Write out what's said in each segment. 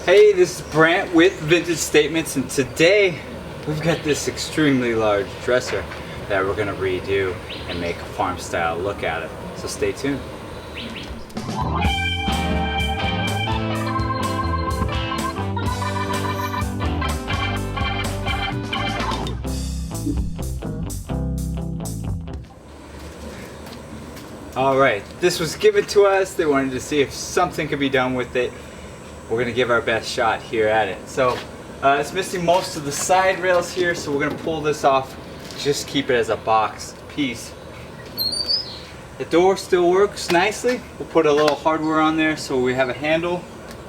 Hey, this is Brant with Vintage Statements, and today we've got this extremely large dresser that we're gonna redo and make a farm style look at it. So stay tuned. Alright, this was given to us. They wanted to see if something could be done with it. We're gonna give our best shot here at it. So it's missing most of the side rails here, so we're gonna pull this off, just keep it as a box piece. The door still works nicely. We'll put a little hardware on there so we have a handle.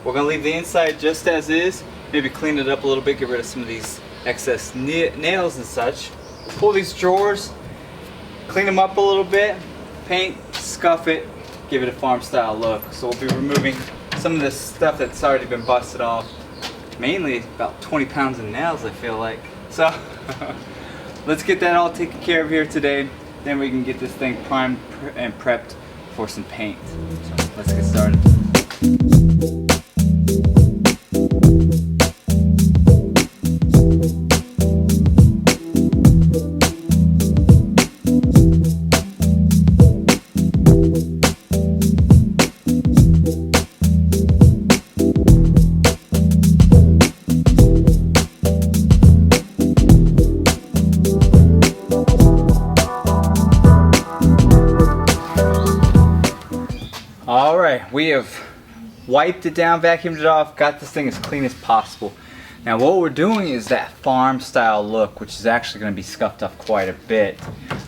We're gonna leave the inside just as is, maybe clean it up a little bit, get rid of some of these excess nails and such. Pull these drawers, clean them up a little bit, paint, scuff it, give it a farm style look. So we'll be removing some of this stuff that's already been busted off. Mainly about 20 pounds of nails, I feel like. So let's get that all taken care of here today. Then we can get this thing primed and prepped for some paint. So let's get started. Alright, we have wiped it down, vacuumed it off, got this thing as clean as possible. Now what we're doing is that farm style look, which is actually going to be scuffed up quite a bit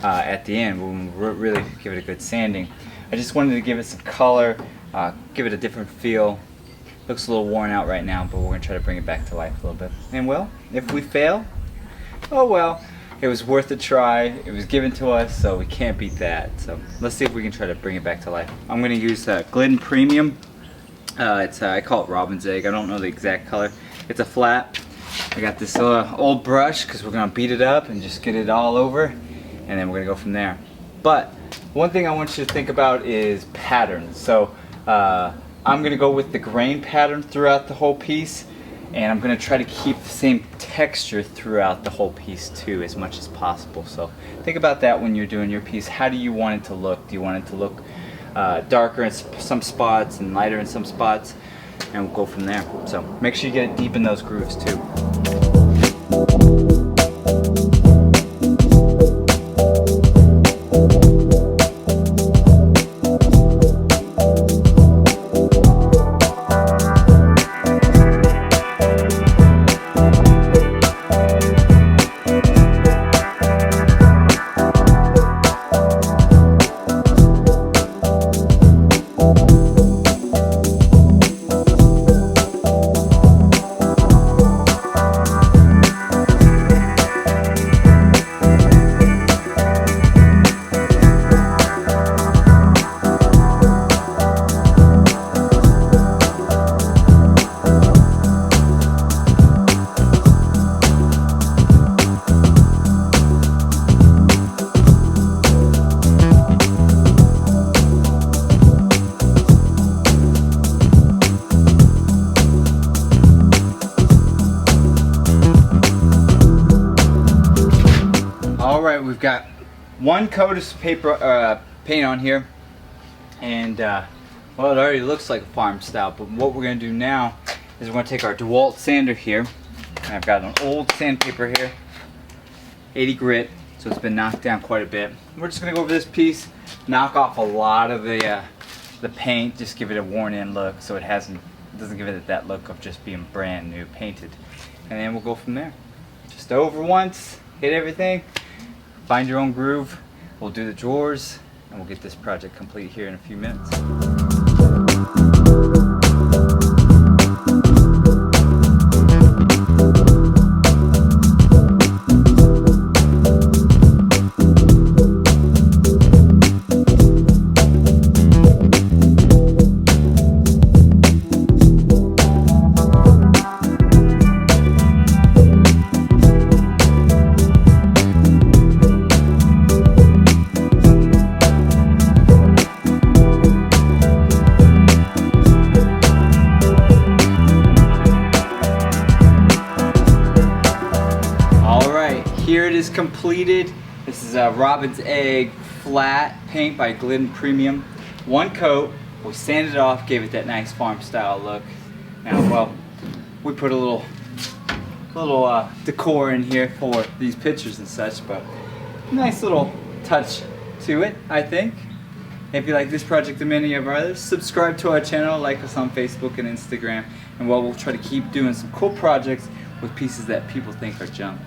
at the end when we really give it a good sanding. I just wanted to give it some color, give it a different feel. Looks a little worn out right now, but we're going to try to bring it back to life a little bit. And well, if we fail, oh well. It was worth a try. It was given to us, so we can't beat that. So let's see if we can try to bring it back to life. I'm going to use Glidden Premium. I call it Robin's Egg. I don't know the exact color. It's a flat. I got this old brush because we're going to beat it up and just get it all over, and then we're going to go from there. But one thing I want you to think about is patterns. So I'm going to go with the grain pattern throughout the whole piece. And I'm going to try to keep the same texture throughout the whole piece too, as much as possible. So think about that when you're doing your piece. How do you want it to look? Do you want it to look darker in some spots and lighter in some spots? And we'll go from there. So make sure you get it deep in those grooves too. Alright, we've got one coat of paper paint on here, and well, it already looks like a farm style, but what we're going to do now is we're going to take our DeWalt sander here, and I've got an old sandpaper here, 80 grit, so it's been knocked down quite a bit. We're just going to go over this piece, knock off a lot of the paint, just give it a worn in look so it doesn't give it that look of just being brand new painted, and then we'll go from there. Just over once, hit everything. Find your own groove. We'll do the drawers, and we'll get this project complete here in a few minutes. here it is completed. This is a Robin's Egg flat paint by Glidden Premium. One coat. We sanded it off, gave it that nice farm style look. Now, well, we put a little decor in here for these pictures and such, but nice little touch to it, I think. If you like this project and many of our others, subscribe to our channel, like us on Facebook and Instagram, and we'll try to keep doing some cool projects with pieces that people think are junk.